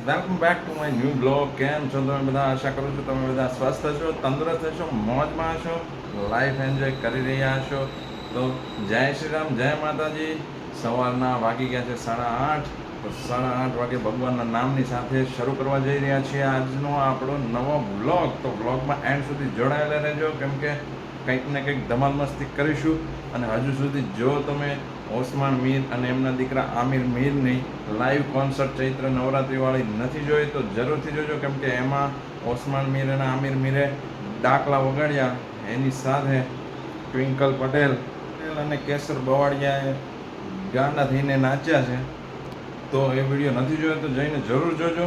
Welcome back to my new blog. કેમ છો તમે બધા? આશા કરું છું તમે બધા સ્વસ્થ છો, તંદુરસ્ત છો, મોજમાં છો, લાઈફ એન્જોય કરી રહ્યા છો. તો જય શ્રી રામ, જય માતાજી. સવારના વાગી ગયા છે 8:30. તો 8:30 વાગે ભગવાનના નામની સાથે શરૂ કરવા જઈ રહ્યા છીએ આજનો આપણો નવો બ્લોગ. તો બ્લોગમાં એન્ડ સુધી જોડાયેલા રહેજો, કેમ કે કંઈક ને કંઈક ધમાલ મસ્તી કરીશું. અને હજુ સુધી જો તમે ઓસમાન મીર અને એમના દીકરા આમિર મીરની લાઈવ કોન્સર્ટ ચૈત્ર નવરાત્રિવાળી નથી જોઈ તો જરૂરથી જોજો, કેમ કે એમાં ઓસમાન મીર અને આમિર મીરે ડાકલા વગાડ્યા. એની સાથે ટ્વિંકલ પટેલ અને કેસર બવાડિયાએ ગાંડા થઈને નાચ્યા છે. તો એ વિડીયો નથી જોયો તો જઈને જરૂર જોજો.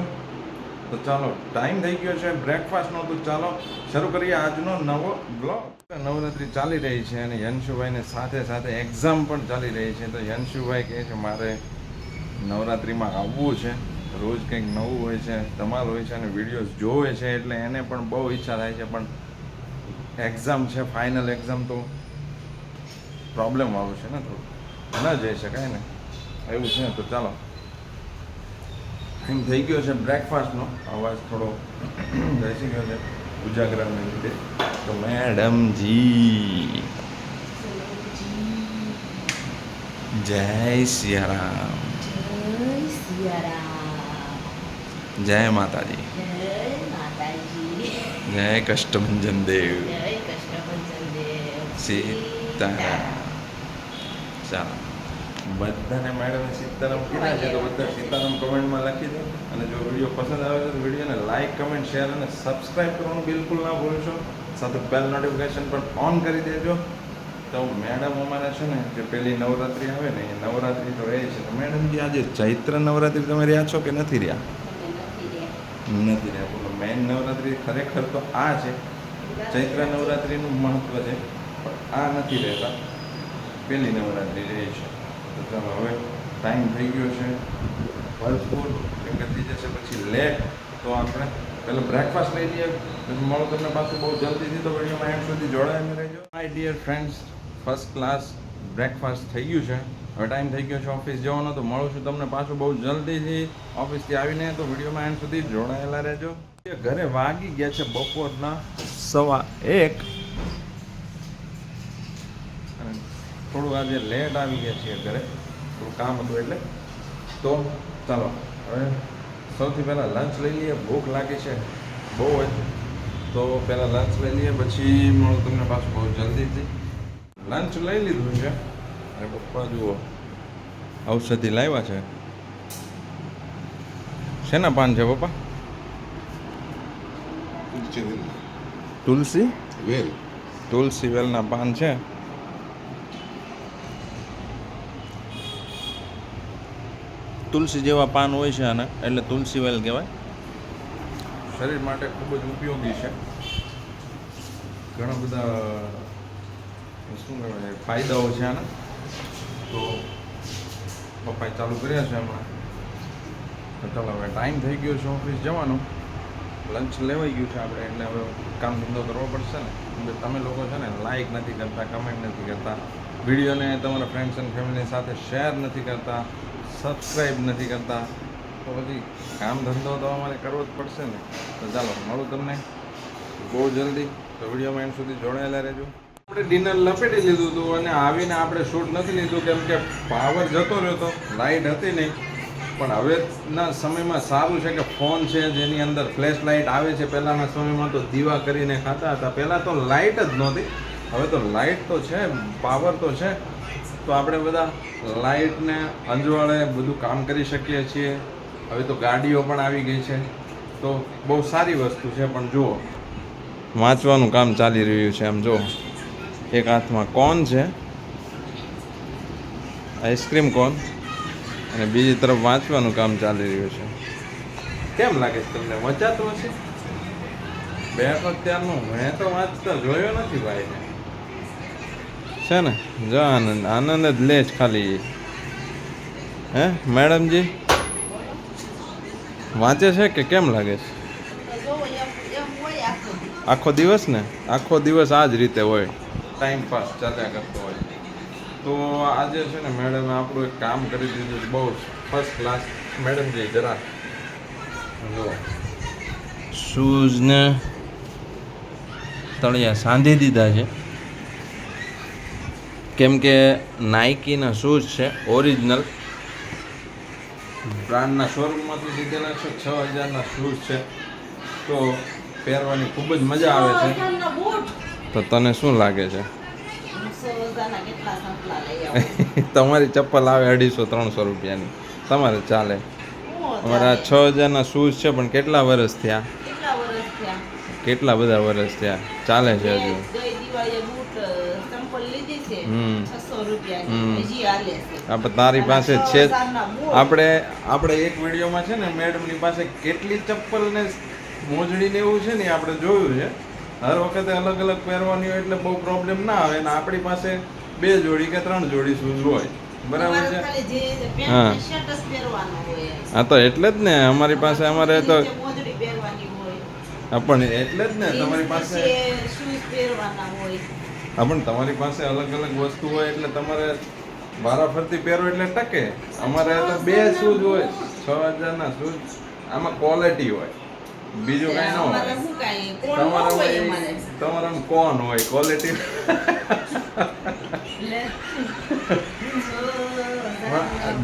તો ચાલો, ટાઈમ થઈ ગયો છે બ્રેકફાસ્ટનો, તો ચાલો શરૂ કરીએ આજનો નવો બ્લોગ. નવરાત્રિ ચાલી રહી છે અને યંશુભાઈને સાથે સાથે એક્ઝામ પણ ચાલી રહી છે. તો યંશુભાઈ કહે છે મારે નવરાત્રિમાં આવવું છે, રોજ કંઈક નવું હોય છે, ધમાલ હોય છે અને વિડીયોઝ જોવે છે, એટલે એને પણ બહુ ઈચ્છા થાય છે. પણ એક્ઝામ છે, ફાઇનલ એક્ઝામ, તો પ્રોબ્લેમ આવશે ને, થોડું ન જઈ શકાય ને, એવું છે. તો ચાલો, ટાઈમ થઈ ગયો છે બ્રેકફાસ્ટનો. અવાજ થોડો બેસી ગયો છે ઉજાગરાને લીધે. તો મેડમજી જય સિયારામ, જય માતાજી, જય કષ્ટભંજન દેવ, સીતારામ. ચાલો, બધાને મેડમે સીતારામ કીધા છે તો બધા સીતારામ કમેન્ટમાં લખી દો. અને જો વિડીયો પસંદ આવે તો વિડીયોને લાઇક, કમેન્ટ, શેર અને સબસ્ક્રાઈબ કરવાનું બિલકુલ ના ભૂલશો. સાથે બેલ નોટિફિકેશન પણ ઓન કરી દેજો. તો મેડમ અમારે છે ને, જે પેલી નવરાત્રિ આવે ને, એ નવરાત્રિ તો રહે છે. તો મેડમજી આજે ચૈત્ર નવરાત્રિ તમે રહ્યા છો કે નથી રહ્યા? નથી રહ્યા. બોલો, મેઇન નવરાત્રિ ખરેખર તો આ છે. ચૈત્ર નવરાત્રિનું મહત્ત્વ છે, પણ આ નથી રહેતા, પેલી નવરાત્રિ રહે છે. તો ચાલો, હવે ટાઈમ થઈ ગયો છે ભરપૂર, કેમ કે થઈ જશે પછી લેટ. તો આપણે પહેલાં બ્રેકફાસ્ટ લઈ લઈએ. મળો તમને પાછું બહુ જલ્દીથી. તો વિડીયોમાં એન્ડ સુધી જોડાઈને રહેજો. My dear friends, first class breakfast થઈ ગયું છે. હવે ટાઈમ થઈ ગયો છે ઓફિસ જવાનો. તો મળું છું તમને પાછું બહુ જલ્દીથી ઓફિસથી આવીને. તો વિડીયોમાં એન્ડ સુધી જોડાયેલા રહેજો. ઘરે વાગી ગયા છે બપોરના 1:15. થોડું આજે લેટ આવી ગયા છીએ ઘરે, થોડું કામ હતું એટલે. તો ચાલો, હવે સૌથી પહેલાં લંચ લઈ લઈએ. ભૂખ લાગી છે બહુ જ. તો પહેલાં લંચ લઈ લઈએ, પછી મળું તમને પાછું બહુ જલ્દીથી. લંચ લઈ લીધું છે અને પપ્પા જુઓ ઔષધિ લાવ્યા છે. શેના પાન છે પપ્પા? તુલસી વેલ, તુલસી વેલના પાન છે. તુલસી જેવા પાન હોય છે આના, એટલે તુલસી વેલ કહેવાય. શરીર માટે ખૂબ જ ઉપયોગી છે. ઘણા બધા શું કહેવાય ફાયદાઓ છે આના. તો પપ્પાએ ચાલુ કર્યા છે હમણાં. તો ચાલો, હવે ટાઈમ થઈ ગયો છે ઓફિસ જવાનો. લંચ લેવાઈ ગયું છે આપણે, એટલે હવે કામ ધંધો કરવો પડશે ને. તમે લોકો છે ને લાઈક નથી કરતા, કમેન્ટ નથી કરતા, વિડીયોને તમારા ફ્રેન્ડ્સ એન્ડ ફેમિલી સાથે શેર નથી કરતા, સબસ્ક્રાઈબ નથી કરતા, તો પછી કામ ધંધો તો અમારે કરવો જ પડશે ને. તો ચાલો, મળું તમને બહુ જલ્દી. તો વિડીયોમાં એન્ડ સુધી જોડાયેલા રહેજો. આપણે ડિનર લપેટી લીધું હતું અને આવીને આપણે શૂટ નથી લીધું, કેમ કે પાવર જતો રહ્યો હતો, લાઇટ હતી નહીં. પણ હવેના સમયમાં સારું છે કે ફોન છે જેની અંદર ફ્લેશ લાઇટ આવે છે. પહેલાંના સમયમાં તો દીવા કરીને ખાતા હતા. પહેલાં તો લાઇટ જ નહોતી, હવે તો લાઇટ તો છે, પાવર તો છે. તો આપણે બધા લાઇટને અંજવાળે બધું કામ કરી શકીએ છીએ. હવે તો ગાડીઓ પણ આવી ગઈ છે, તો બહુ સારી વસ્તુ છે. પણ જુઓ, વાંચવાનું કામ ચાલી રહ્યું છે. આમ જુઓ, એક હાથમાં કોન છે, આઈસ્ક્રીમ કોન, અને બીજી તરફ વાંચવાનું કામ ચાલી રહ્યું છે. કેમ લાગે છે તમને? વંચાતું હશે? બેઠો ત્યારનું મેં તો વાંચતા જોયો નથી ભાઈને. છે ને, જો આનંદ આનંદ જ લે જ ખાલી. હે મેડમજી, વાંચે છે કે કેમ લાગે છે? આખો દિવસ ને, આખો દિવસ આ જ રીતે હોય, ટાઈમ પાસ ચાલ્યા કરતો હોય. તો આજે છે ને મેડમે આપણું એક કામ કરી દીધું બહુ ફર્સ્ટ ક્લાસ. મેડમજી જરા જો શૂઝને તળિયા સાંધી દીધા છે, કેમ કે નાઇકીના શૂઝ છે, ઓરિજિનલ બ્રાન્ડના શોરૂમમાંથી લીધેલા છે. 6000ના શૂઝ છે, તો પહેરવાની ખૂબ જ મજા આવે છે. તો તને શું લાગે છે? તમારી ચપ્પલ આવે 250-300 રૂપિયાની, તમારે ચાલે. અમારા 6000ના શૂઝ છે, પણ કેટલા વર્ષ થયા? કેટલા બધા વર્ષ થયા, ચાલે છે હજુ. આપણે તારી પાસે છે. આપણે એક વિડીયોમાં છે ને મેડમની પાસે કેટલી ચપ્પલ ને મોજડી ને એવું છે ને આપણે જોયું છે. હર વખતે અલગ અલગ પહેરવાની હોય એટલે બહુ પ્રોબ્લેમ ના આવે. અને આપણી પાસે 2 જોડી કે 3 જોડી શૂઝ હોય, બરાબર છે. હા હા, તો એટલે જ ને અમારી પાસે અમારે તો હા, પણ એટલે જ ને તમારી પાસે હા, પણ તમારી પાસે અલગ અલગ વસ્તુ હોય એટલે તમારે વારાફરતી પહેરો એટલે ટકે. અમારે તો 2 શૂઝ હોય, 6000ના શૂઝ. આમાં ક્વોલિટી હોય, બીજું કઈ ન હોય. તમારામાં કોણ હોય, ક્વોલિટી.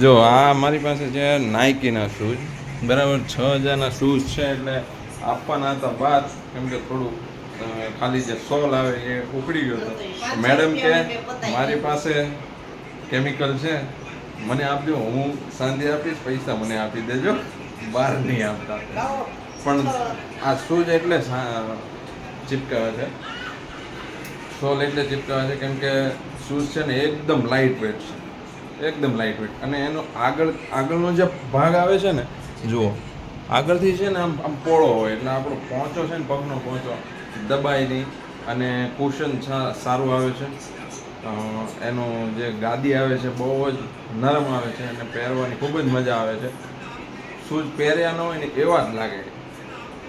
જો આ મારી પાસે છે નાઇકીના શૂઝ, બરાબર. 6000ના શૂઝ છે એટલે આપવાના હતા બાદ, કેમ કે થોડું ખાલી જે સોલ આવે એ ઉકળી ગયો હતો. મેડમ કે મારી પાસે કેમિકલ છે, મને આપજો, હું સાંજે આપીશ, પૈસા મને આપી દેજો, બહાર નહીં આપતા. પણ આ શૂઝ એટલે ચીપકાવે છે, સોલ એટલે ચીપકાવે છે, કેમ કે શૂઝ છે ને એકદમ લાઇટ વેટ છે, એકદમ લાઇટ વેટ. અને એનો આગળનો જે ભાગ આવે છે ને, જુઓ આગળથી છે ને આમ પોળો હોય એટલે આપણો પહોંચો છે ને, પગનો પહોંચો દબાય નહીં. અને કુશન સારું આવે છે. એનું જે ગાદી આવે છે બહુ જ નરમ આવે છે અને પહેરવાની ખૂબ જ મજા આવે છે. શૂઝ પહેર્યા ન હોય ને એવા જ લાગે,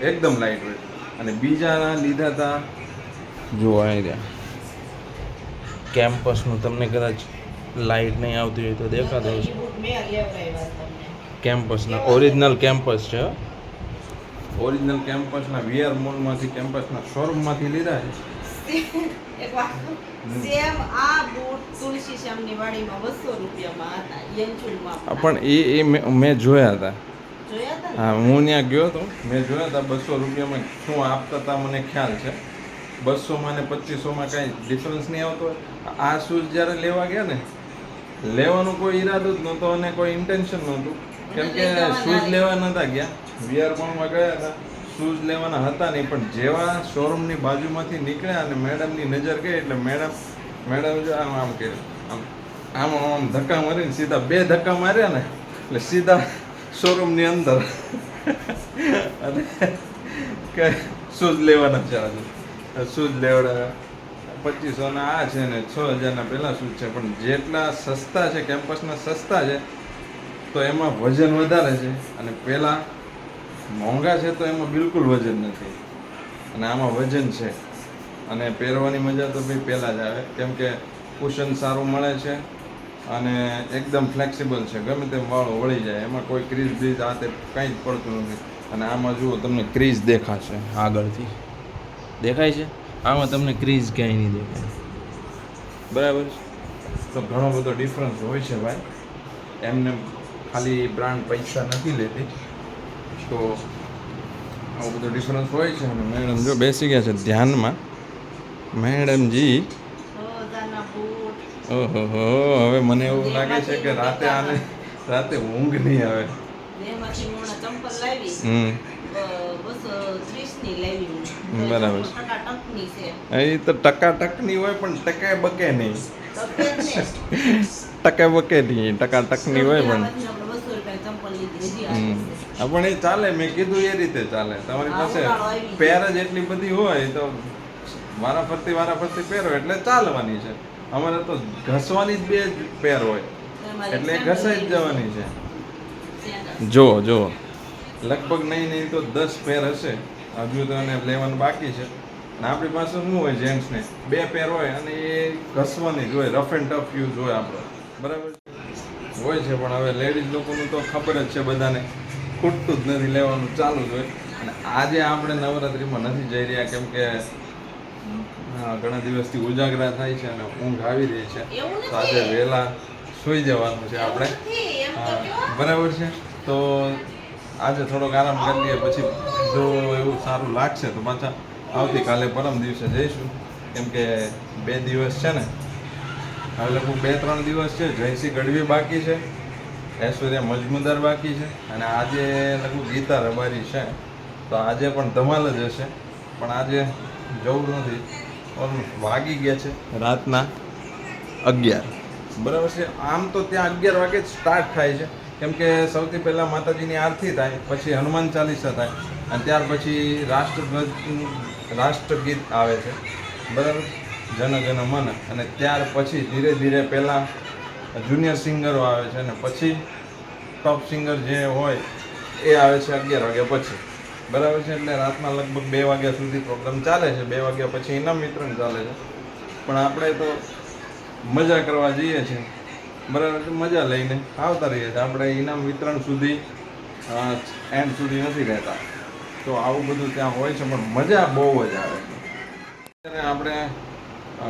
એકદમ લાઇટ વેટ. અને બીજાના લીધા હતા, જુઓ અહીં રહ્યા કેમ્પસનું, તમને કદાચ લાઇટ નહીં આવતી હોય તો દેખાતો હશે. કેમ્પસના ઓરિજિનલ કેમ્પસ છે, ઓરિજિનલ કેમ્પસના વીઆર મોલમાંથી, કેમ્પસના શોરૂમમાંથી લીધા છે. સેમ આ બૂટ તુલસી શ્યામની વાડીમાં 200 રૂપિયામાં હતા, યંચુલમાં. પણ એ મેં જોયા હતા. હા, હું ત્યાં ગયો હતો, મેં જોયા હતા. 200 રૂપિયામાં શું આપતા હતા મને ખ્યાલ છે. 200માં ને 2500માં કાંઈ ડિફરન્સ નહીં આવતો. આ શૂઝ જ્યારે લેવા ગયા ને, લેવાનું કોઈ ઈરાદો જ નહોતો અને કોઈ ઇન્ટેન્શન નહોતું, કેમ કે શૂઝ લેવા નહોતા ગયા. વીઆર મોલમાં ગયા હતા, શૂઝ લેવાના હતા નહીં. પણ જેવા શોરૂમની બાજુમાંથી નીકળ્યા અને મેડમની નજર ગઈ એટલે મેડમ જો આમ કર્યું, આમ ધક્કા મારીને સીધા 2 ધક્કા માર્યા ને એટલે સીધા શોરૂમની અંદર. અને કે શૂઝ લેવાના છે, આજે શૂઝ લેવડાવ્યા. 2500ના આ છે ને 6000ના પહેલાં શૂઝ છે. પણ જેટલા સસ્તા છે, કેમ્પસના સસ્તા છે, તો એમાં વજન વધારે છે. અને પહેલાં મોંઘા છે તો એમાં બિલકુલ વજન નથી, અને આમાં વજન છે. અને પહેરવાની મજા તો ભાઈ પહેલાં જ આવે, કેમ કે કુશન સારું મળે છે અને એકદમ ફ્લેક્સિબલ છે, ગમે તેમ વાળો વળી જાય. એમાં કોઈ ક્રીઝ બ્રીઝ આ તે કાંઈ જ પડતું નથી. અને આમાં જુઓ તમને ક્રીઝ દેખાશે, આગળથી દેખાય છે, આમાં તમને ક્રીઝ ક્યાંય નહીં દેખાય, બરાબર. તો ઘણો બધો ડિફરન્સ હોય છે ભાઈ. એમને ખાલી બ્રાન્ડ પૈસા નથી લેતી, તો આવો બધો ડિફરન્સ હોય છે. અને મેડમ જો બેસી ગયા છે ધ્યાનમાં. મેડમજી, ઓહો, હવે મને એવું લાગે છે કે રાતે ઊંઘ નહીં આવે. બરાબર. એ તો ટકાટકની હોય, પણ ટકે બકે નહીં. ટકે બકે નહીં, ટકાટકની હોય પણ. હા, પણ એ ચાલે. મેં કીધું એ રીતે ચાલે. તમારી પાસે પેર જ એટલી બધી હોય તો વારાફરતી પહેરો એટલે ચાલવાની છે. અમારે તો ઘસવાની જ 2 પેર હોય એટલે ઘસાઈ જ જવાની છે. જો લગભગ નહીં તો 10 પેર હશે, હજુ તો એને લેવાનું બાકી છે. અને આપણી પાસે શું હોય, જેન્ટ્સને 2 પેર હોય અને એ ઘસવાની જ હોય, રફ એન્ડ ટફ યુઝ હોય આપણો, બરાબર હોય છે. પણ હવે લેડીઝ લોકોનું તો ખબર જ છે બધાને, ખૂટતું જ નથી, લેવાનું ચાલુ જ હોય. અને આજે આપણે નવરાત્રિમાં નથી જઈ રહ્યા કેમ કે ઘણા દિવસથી ઉજાગરા થાય છે અને ઊંઘ આવી રહી છે, એવું તો આજે નથી. વહેલા સૂઈ જવાનું છે આપણે. નથી, એમ તો હા, કયો. બરાબર છે. તો આજે થોડોક આરામ કરી લઈએ, પછી જો એવું સારું લાગશે તો પાછા આવતીકાલે પરમ દિવસે જઈશું. કેમ કે 2 દિવસ છે ને, હવે લગભગ 2-3 દિવસ છે. જયસિંહ ગઢવી બાકી છે, ઐશ્વર્યા મજમુદાર બાકી છે, અને આજે લગભગ ગીતા રબારી છે. તો આજે પણ ધમાલ જ હશે, પણ આજે જવું નથી. ઓલમોસ્ટ વાગી ગયા છે રાતના 11, બરાબર છે. આમ તો ત્યાં 11 વાગે જ સ્ટાર્ટ થાય છે, કેમ કે સૌથી પહેલાં માતાજીની આરતી થાય, પછી હનુમાન ચાલીસા થાય, અને ત્યાર પછી રાષ્ટ્રગીત આવે છે, બરાબર, જન ગણ મન. અને ત્યાર પછી ધીરે ધીરે પહેલાં જુનિયર સિંગરો આવે છે, અને પછી ટોપ સિંગર જે હોય એ આવે છે 11 વાગ્યા પછી, બરાબર છે. એટલે રાતના લગભગ 2 વાગ્યા સુધી પ્રોગ્રામ ચાલે છે. 2 વાગ્યા પછી ઇનામ વિતરણ ચાલે છે. પણ આપણે તો મજા કરવા જઈએ છીએ, બરાબર, તો મજા લઈને આવતા રહીએ છીએ. આપણે ઇનામ વિતરણ સુધી એન્ડ સુધી નથી રહેતા. તો આવું બધું ત્યાં હોય છે, પણ મજા બહુ જ આવે છે. અત્યારે આપણે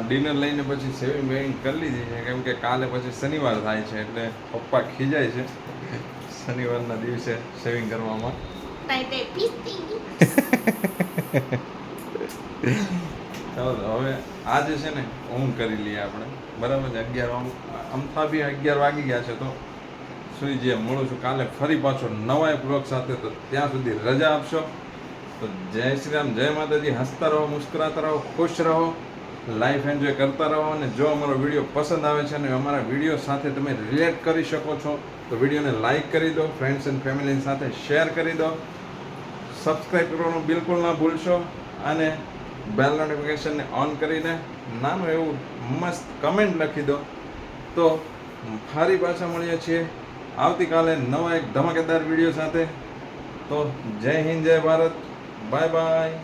ડિનર લઈને પછી સેવિંગ વેવિંગ કરી લીધી છે, કેમ કે કાલે પછી શનિવાર થાય છે, એટલે પપ્પા ખીજાય છે શનિવારના દિવસે સેવિંગ કરવામાં. તાઈ પીસતી ગઈ. ચાલો હવે આજે છે ને ઊંઘ કરી લઈએ આપણે, બરાબર છે. 11 અમથા બી 11 વાગી ગયા છે, તો સુઈ જઈએ. મળું છું કાલે ફરી પાછો નવા એક બ્લોગ સાથે. તો ત્યાં સુધી રજા આપશો. તો જય શ્રી રામ, જય માતાજી. હસતા રહો, મુસ્કરાતા રહો, ખુશ રહો, લાઈફ એન્જોય કરતા રહો. અને જો અમારો વિડીયો પસંદ આવે છે અને અમારા વિડીયો સાથે તમે રિલેટ કરી શકો છો, તો વિડીયોને લાઈક કરી દો, ફ્રેન્ડ્સ એન્ડ ફેમિલી સાથે શેર કરી દો, સબસ્ક્રાઈબ કરવાનું બિલકુલ ના ભૂલશો, અને બેલ નોટિફિકેશનને ઓન કરીને નાનું એવું મસ્ત કમેન્ટ લખી દો. તો ફરી પાછા મળીએ છીએ આવતીકાલે નવા એક ધમાકેદાર વિડીયો સાથે. તો જય હિન્દ, જય ભારત, બાય બાય.